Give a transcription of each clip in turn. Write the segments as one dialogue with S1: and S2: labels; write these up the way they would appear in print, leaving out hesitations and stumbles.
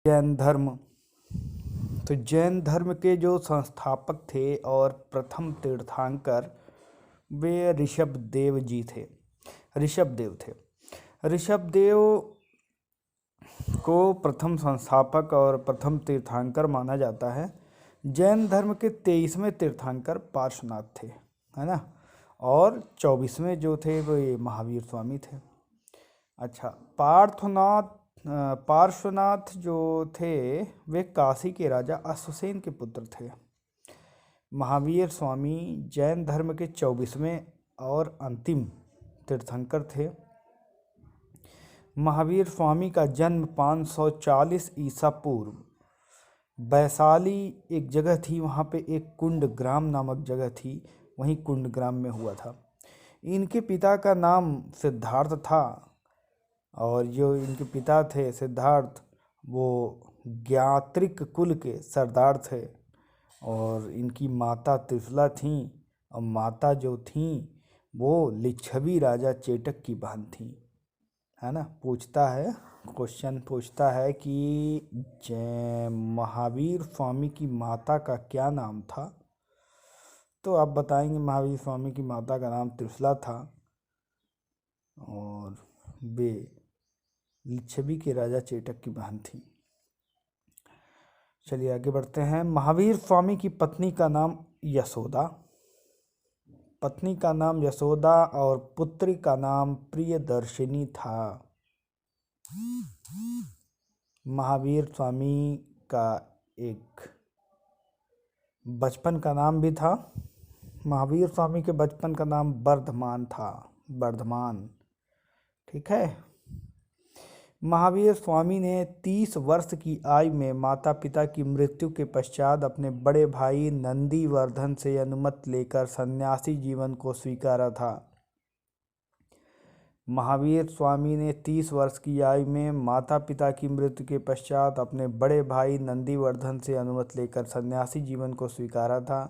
S1: जैन धर्म। तो जैन धर्म के जो संस्थापक थे और प्रथम तीर्थंकर वे ऋषभदेव जी थे। ऋषभदेव को प्रथम संस्थापक और प्रथम तीर्थंकर माना जाता है। जैन धर्म के 23वें तीर्थंकर पार्श्वनाथ थे, है ना, और 24वें जो थे वो ये महावीर स्वामी थे। अच्छा, पार्श्वनाथ जो थे वे काशी के राजा अश्वसेन के पुत्र थे। महावीर स्वामी जैन धर्म के 24वें और अंतिम तीर्थंकर थे। महावीर स्वामी का जन्म 540 ईसा पूर्व वैशाली एक जगह थी, वहाँ पे एक कुंडग्राम नामक जगह थी, वहीं कुंडग्राम में हुआ था। इनके पिता का नाम सिद्धार्थ था और जो इनके पिता थे सिद्धार्थ वो ज्ञात्रिक कुल के सरदार थे और इनकी माता त्रिफला थीं और माता जो थीं वो लिच्छवी राजा चेटक की बहन थीं, है ना। क्वेश्चन पूछता है कि महावीर स्वामी की माता का क्या नाम था, तो आप बताएंगे महावीर स्वामी की माता का नाम त्रिफला था और वे लिच्छवी के राजा चेटक की बहन थी। चलिए आगे बढ़ते हैं। महावीर स्वामी की पत्नी का नाम यशोदा और पुत्री का नाम प्रियदर्शिनी था। महावीर स्वामी का एक बचपन का नाम भी था। महावीर स्वामी के बचपन का नाम वर्धमान था, वर्धमान, ठीक है। महावीर स्वामी ने 30 वर्ष की आयु में माता पिता की मृत्यु के पश्चात अपने बड़े भाई नंदीवर्धन से अनुमति लेकर सन्यासी जीवन को स्वीकारा था। महावीर स्वामी ने 30 वर्ष की आयु में माता पिता की मृत्यु के पश्चात अपने बड़े भाई नंदीवर्धन से अनुमति लेकर सन्यासी जीवन को स्वीकारा था।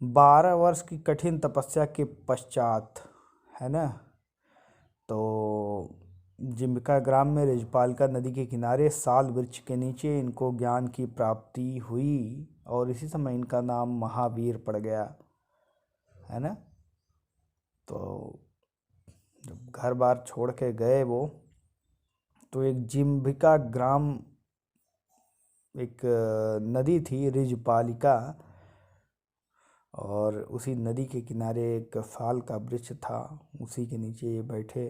S1: 12 वर्ष की कठिन तपस्या के पश्चात, है ना, तो जिम्बिका ग्राम में रिजपालिका नदी के किनारे साल वृक्ष के नीचे इनको ज्ञान की प्राप्ति हुई और इसी समय इनका नाम महावीर पड़ गया, है ना। तो जब घर बार छोड़ के गए वो, तो एक जिम्बिका ग्राम एक नदी थी रिजपालिका और उसी नदी के किनारे एक साल का वृक्ष था, उसी के नीचे ये बैठे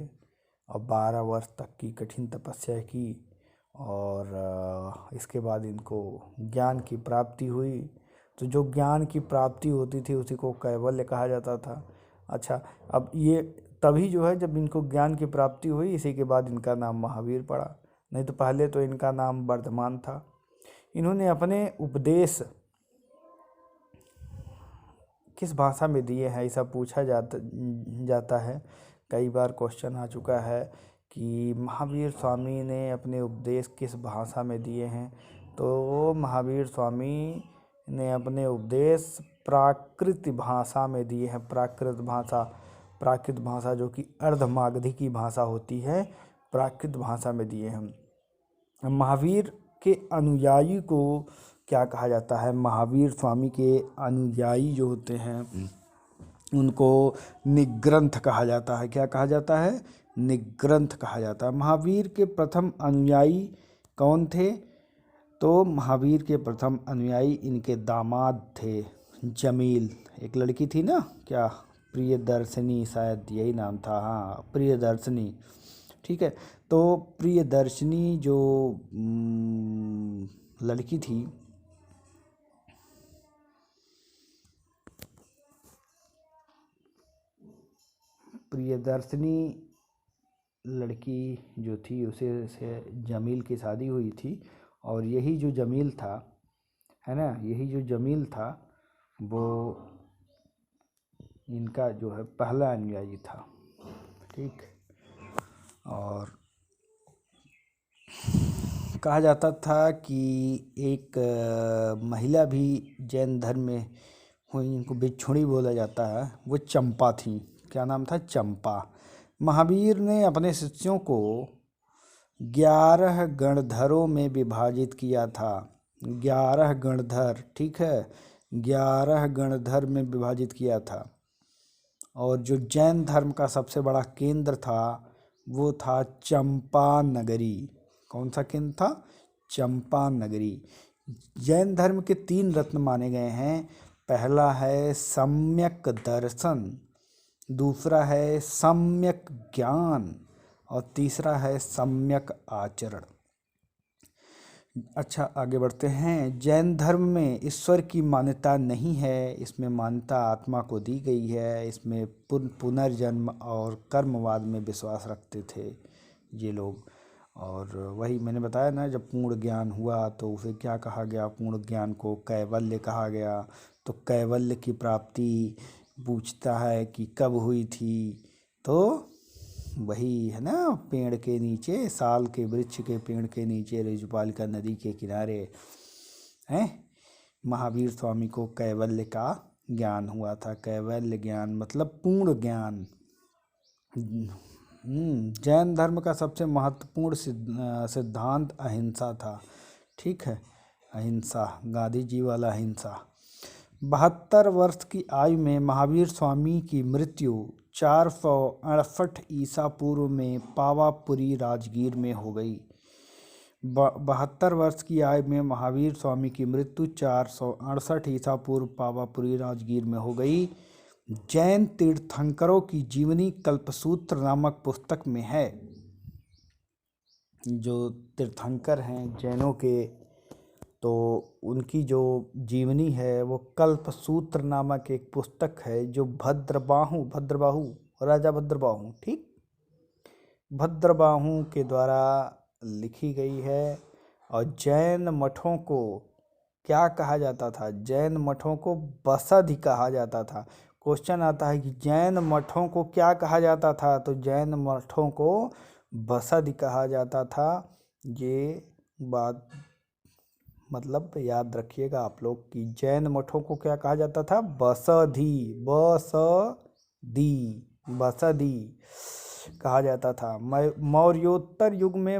S1: और 12 वर्ष तक की कठिन तपस्या की और इसके बाद इनको ज्ञान की प्राप्ति हुई। तो जो ज्ञान की प्राप्ति होती थी उसी को कैवल्य कहा जाता था। अच्छा, अब ये तभी जो है जब इनको ज्ञान की प्राप्ति हुई, इसी के बाद इनका नाम महावीर पड़ा, नहीं तो पहले तो इनका नाम वर्धमान था। इन्होंने अपने उपदेश किस भाषा में दिए हैं, ऐसा पूछा जाता है। कई बार क्वेश्चन आ चुका है कि महावीर स्वामी ने अपने उपदेश किस भाषा में दिए हैं, तो महावीर स्वामी ने अपने उपदेश प्राकृत भाषा में दिए हैं। प्राकृत भाषा जो कि अर्धमागधी की भाषा होती है, प्राकृत भाषा में दिए हैं। महावीर के अनुयायी को क्या कहा जाता है? महावीर स्वामी के अनुयायी जो होते हैं उनको निग्रंथ कहा जाता है। क्या कहा जाता है? निग्रंथ कहा जाता है। महावीर के प्रथम अनुयायी कौन थे? तो महावीर के प्रथम अनुयायी इनके दामाद थे जमील। एक लड़की थी ना, क्या प्रियदर्शिनी, शायद यही नाम था, हाँ प्रियदर्शिनी, ठीक है। तो प्रियदर्शिनी जो लड़की थी, प्रियदर्शिनी लड़की जो थी उसे से जमील की शादी हुई थी और यही जो जमील था, है ना, यही जो जमील था वो इनका जो है पहला अनुयायी था, ठीक। और कहा जाता था कि एक महिला भी जैन धर्म में हुई, इनको बिच्छुड़ी बोला जाता है, वो चंपा थी। क्या नाम था? चंपा। महावीर ने अपने शिष्यों को 11 गणधरों में विभाजित किया था। 11 गणधर, ठीक है, 11 गणधर में विभाजित किया था। और जो जैन धर्म का सबसे बड़ा केंद्र था वो था चंपा नगरी। कौन सा केंद्र था? चंपा नगरी। जैन धर्म के 3 रत्न माने गए हैं। पहला है सम्यक दर्शन, दूसरा है सम्यक ज्ञान और तीसरा है सम्यक आचरण। अच्छा, आगे बढ़ते हैं। जैन धर्म में ईश्वर की मान्यता नहीं है, इसमें मान्यता आत्मा को दी गई है। इसमें पुनर्जन्म और कर्मवाद में विश्वास रखते थे ये लोग। और वही मैंने बताया ना, जब पूर्ण ज्ञान हुआ तो उसे क्या कहा गया? पूर्ण ज्ञान को कैवल्य कहा गया। तो कैवल्य की प्राप्ति पूछता है कि कब हुई थी? तो वही है ना, पेड़ के नीचे, साल के वृक्ष के पेड़ के नीचे, रजपालिका नदी के किनारे हैं, महावीर स्वामी को कैवल्य का ज्ञान हुआ था। कैवल्य ज्ञान मतलब पूर्ण ज्ञान। जैन धर्म का सबसे महत्वपूर्ण सिद्धांत अहिंसा था। ठीक है, अहिंसा, गांधी जी वाला अहिंसा। 72 वर्ष की आयु में महावीर स्वामी की मृत्यु 468 ईसा पूर्व में पावापुरी राजगीर में हो गई। 72 वर्ष की आयु में महावीर स्वामी की मृत्यु 468 ईसा पूर्व पावापुरी राजगीर में हो गई। जैन तीर्थंकरों की जीवनी कल्पसूत्र नामक पुस्तक में है। जो तीर्थंकर हैं जैनों के, तो उनकी जो जीवनी है वो कल्पसूत्र नामक एक पुस्तक है, जो भद्रबाहु राजा भद्रबाहु, ठीक, भद्रबाहु के द्वारा लिखी गई है। और जैन मठों को क्या कहा जाता था? जैन मठों को बसदि कहा जाता था। क्वेश्चन आता है कि जैन मठों को क्या कहा जाता था? तो जैन मठों को बसदि कहा जाता था। ये बात मतलब याद रखिएगा आप लोग कि जैन मठों को क्या कहा जाता था? बसदि, बसदि कहा जाता था। मौर्योत्तर युग में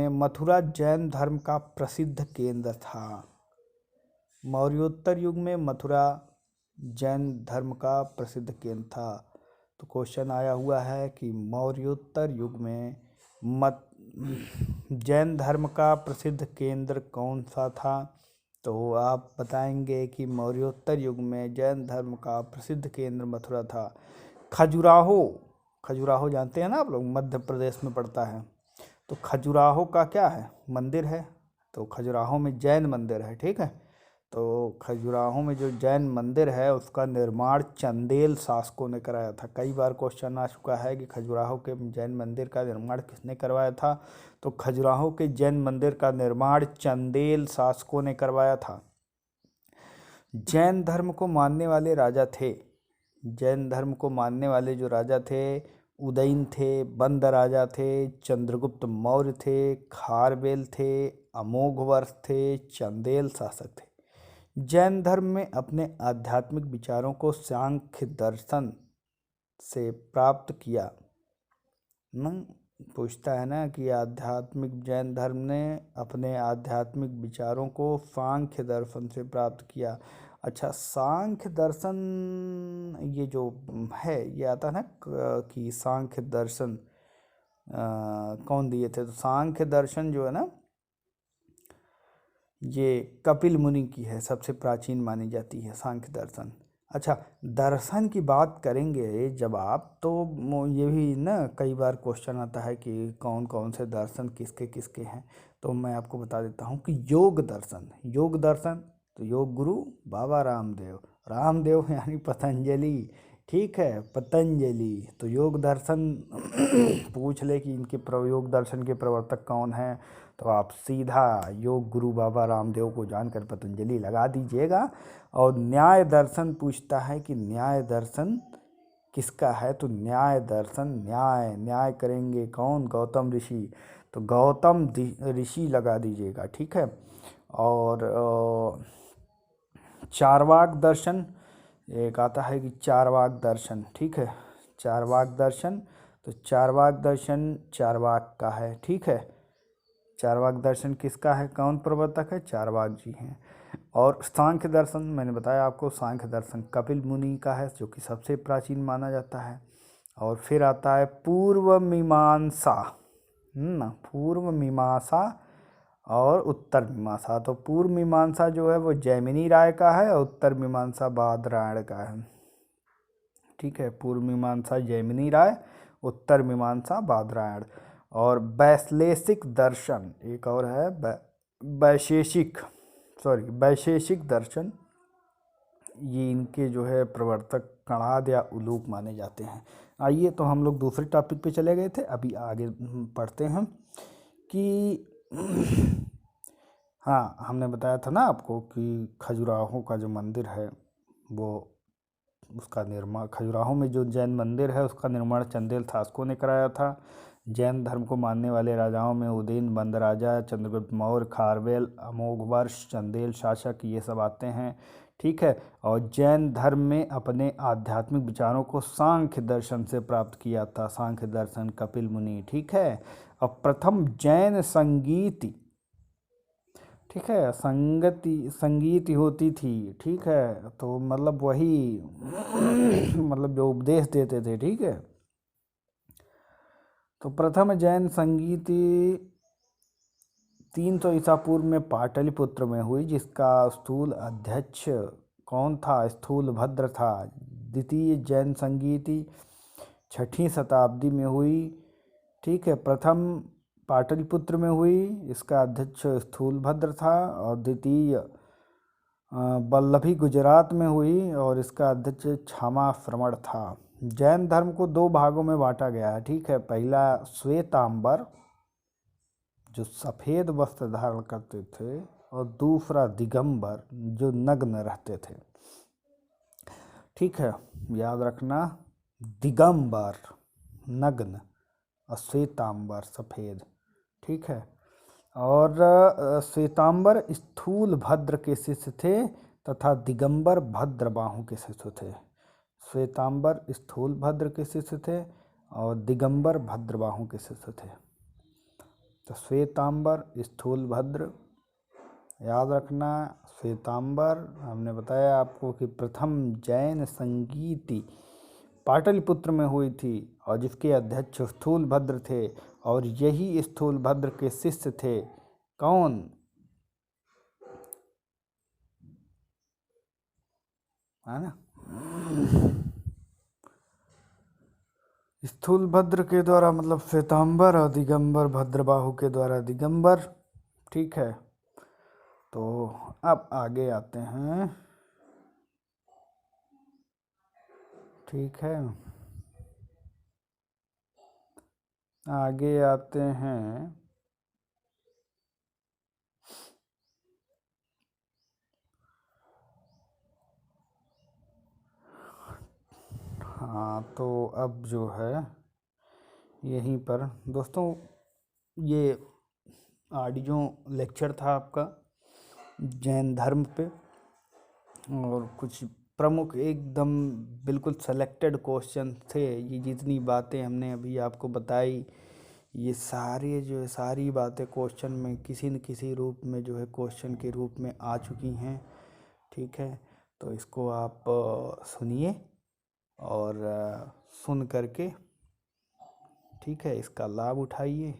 S1: मथुरा जैन धर्म का प्रसिद्ध केंद्र था। मौर्योत्तर युग में मथुरा जैन धर्म का प्रसिद्ध केंद्र था। तो क्वेश्चन आया हुआ है कि मौर्योत्तर युग में जैन धर्म का प्रसिद्ध केंद्र कौन सा था? तो आप बताएंगे कि मौर्योत्तर युग में जैन धर्म का प्रसिद्ध केंद्र मथुरा था। खजुराहो जानते हैं ना आप लोग, मध्य प्रदेश में पड़ता है। तो खजुराहो का क्या है? मंदिर है। तो खजुराहो में जैन मंदिर है, ठीक है। तो खजुराहो में जो जैन मंदिर है उसका निर्माण चंदेल शासकों ने कराया था। कई बार क्वेश्चन आ चुका है कि खजुराहो के जैन मंदिर का निर्माण किसने करवाया था? तो खजुराहो के जैन मंदिर का निर्माण चंदेल शासकों ने करवाया था। जैन धर्म को मानने वाले राजा थे, जैन धर्म को मानने वाले जो राजा थे, उदयन थे, बंद राजा थे, चंद्रगुप्त मौर्य थे, खारवेल थे, अमोघवर्ष थे, चंदेल शासक थे। जैन धर्म में अपने आध्यात्मिक विचारों को सांख्य दर्शन से प्राप्त किया। पूछता है ना कि आध्यात्मिक जैन धर्म ने अपने आध्यात्मिक विचारों को सांख्य दर्शन से प्राप्त किया। अच्छा, सांख्य दर्शन ये जो है ये आता है ना कि सांख्य दर्शन कौन दिए थे? तो सांख्य दर्शन जो है ना ये कपिल मुनि की है, सबसे प्राचीन मानी जाती है सांख्य दर्शन। अच्छा, दर्शन की बात करेंगे जब आप, तो ये भी ना कई बार क्वेश्चन आता है कि कौन कौन से दर्शन किसके किसके हैं। तो मैं आपको बता देता हूँ कि योग दर्शन तो योग गुरु बाबा रामदेव यानी पतंजलि, ठीक है, पतंजलि। तो योग दर्शन पूछ ले कि इनके योग दर्शन के प्रवर्तक कौन हैं, तो आप सीधा योग गुरु बाबा रामदेव को जानकर पतंजलि लगा दीजिएगा। और न्याय दर्शन पूछता है कि न्याय दर्शन किसका है? तो न्याय दर्शन, न्याय करेंगे कौन? गौतम ऋषि। तो गौतम ऋषि लगा दीजिएगा, ठीक है। और चारवाक दर्शन एक आता है कि चारवाक दर्शन, ठीक है, चारवाक दर्शन तो चारवाक दर्शन चारवाक का है, ठीक है। चारवाक दर्शन किसका है, कौन प्रवर्तक है, चारवाक जी हैं। और सांख्य दर्शन मैंने बताया आपको, सांख्य दर्शन कपिल मुनि का है, जो कि सबसे प्राचीन माना जाता है। और फिर आता है पूर्व मीमांसा, पूर्व मीमांसा और उत्तर मीमांसा। तो पूर्व मीमांसा जो है वो जैमिनी राय का है और उत्तर मीमांसा बादरायण का है, ठीक है। पूर्व मीमांसा जैमिनी राय, उत्तर मीमांसा बादरायण। और वैश्लेषिक दर्शन एक और है, वैशेषिक दर्शन, ये इनके जो है प्रवर्तक कणाद या उलूक माने जाते हैं। आइए तो हम लोग दूसरे टॉपिक पे चले गए थे, अभी आगे पढ़ते हैं कि हाँ, हमने बताया था ना आपको कि खजुराहो का जो मंदिर है वो, उसका निर्माण, खजुराहो में जो जैन मंदिर है उसका निर्माण चंदेल शासकों ने कराया था। जैन धर्म को मानने वाले राजाओं में उदयन, बंदराजा, चंद्रगुप्त मौर्य, खारवेल, अमोघवर्ष, चंदेल शासक, ये सब आते हैं, ठीक है। और जैन धर्म में अपने आध्यात्मिक विचारों को सांख्य दर्शन से प्राप्त किया था, सांख्य दर्शन कपिल मुनि, ठीक है। और प्रथम जैन संगीत, ठीक है, संगीत होती थी, ठीक है। तो मतलब वही मतलब जो उपदेश देते थे, ठीक है। तो प्रथम जैन संगीत 300 ईसा पूर्व में पाटलिपुत्र में हुई, जिसका स्थूल अध्यक्ष कौन था, स्थूलभद्र था। द्वितीय जैन संगीति 6वीं शताब्दी में हुई, ठीक है। प्रथम पाटलिपुत्र में हुई, इसका अध्यक्ष स्थूलभद्र था। और द्वितीय वल्लभी गुजरात में हुई और इसका अध्यक्ष क्षमाश्रमण था। जैन धर्म को 2 भागों में बांटा गया है, ठीक है। पहला श्वेतांबर, जो सफ़ेद वस्त्र धारण करते थे, और दूसरा दिगंबर, जो नग्न रहते थे, ठीक है। याद रखना, दिगंबर नग्न और श्वेतांबर सफ़ेद, ठीक है। और श्वेतांबर स्थूलभद्र के शिष्य थे तथा दिगंबर भद्रबाहु के शिष्य थे। श्वेतांबर स्थूलभद्र के शिष्य थे और दिगंबर भद्रबाहु के शिष्य थे। तो श्वेतांबर स्थूलभद्र, याद रखना। श्वेतांबर, हमने बताया आपको कि प्रथम जैन संगीति पाटलिपुत्र में हुई थी और जिसके अध्यक्ष स्थूलभद्र थे, और यही स्थूलभद्र के शिष्य थे कौन, है ना, स्थूलभद्र के द्वारा मतलब श्वेतांबर, और दिगंबर भद्रबाहु के द्वारा दिगंबर, ठीक है। तो अब आगे आते हैं, ठीक है, आगे आते हैं। हाँ, तो अब जो है यहीं पर दोस्तों, ये ऑडियो लेक्चर था आपका जैन धर्म पे, और कुछ प्रमुख एकदम बिल्कुल सेलेक्टेड क्वेश्चन थे। ये जितनी बातें हमने अभी आपको बताई, ये सारी बातें क्वेश्चन में किसी न किसी रूप में जो है क्वेश्चन के रूप में आ चुकी हैं, ठीक है। तो इसको आप सुनिए और सुन करके, ठीक है, इसका लाभ उठाइए,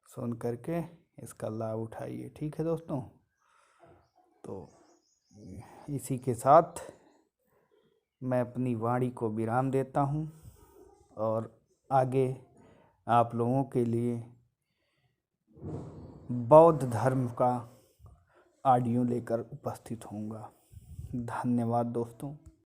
S1: सुन करके इसका लाभ उठाइए, ठीक है दोस्तों। तो इसी के साथ मैं अपनी वाणी को विराम देता हूँ और आगे आप लोगों के लिए बौद्ध धर्म का ऑडियो लेकर उपस्थित होऊंगा। धन्यवाद दोस्तों।